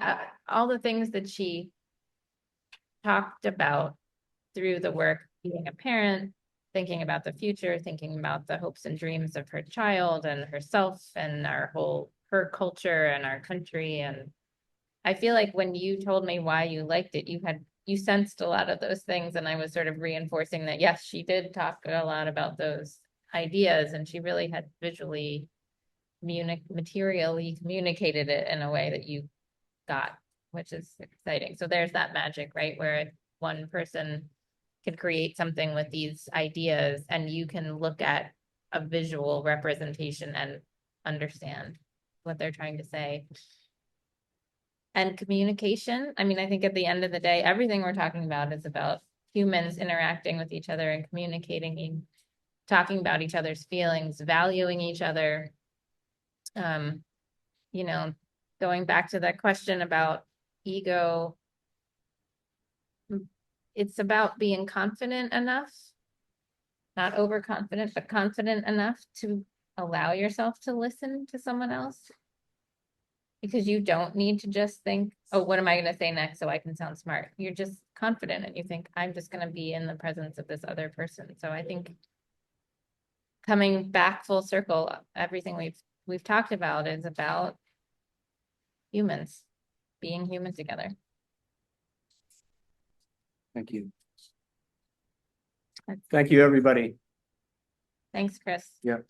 all the things that she talked about through the work, being a parent, thinking about the future, thinking about the hopes and dreams of her child and herself and her culture and our country. And I feel like when you told me why you liked it, you sensed a lot of those things. And I was sort of reinforcing that, yes, she did talk a lot about those ideas, and she really had visually materially communicated it in a way that you got, which is exciting. So there's that magic, right? Where one person can create something with these ideas and you can look at a visual representation and understand what they're trying to say. And communication, I mean, I think at the end of the day, everything we're talking about is about humans interacting with each other and communicating, talking about each other's feelings, valuing each other. Going back to that question about ego, it's about being confident enough, not overconfident, but confident enough to allow yourself to listen to someone else. Because you don't need to just think, oh, what am I going to say next so I can sound smart? You're just confident and you think, I'm just going to be in the presence of this other person. So I think coming back full circle, everything we've talked about is about humans being human together. Thank you. Thank you, everybody. Thanks, Chris. Yep.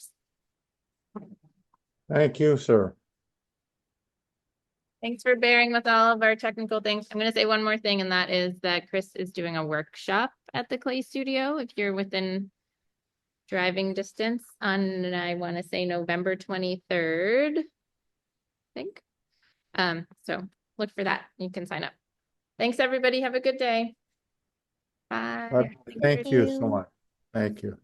Thank you, sir. Thanks for bearing with all of our technical things. I'm going to say one more thing, and that is that Chris is doing a workshop at the Clay Studio. If you're within driving distance on, I want to say November 23rd, I think. So look for that. You can sign up. Thanks, everybody. Have a good day. Bye. Thank you so much. Thank you.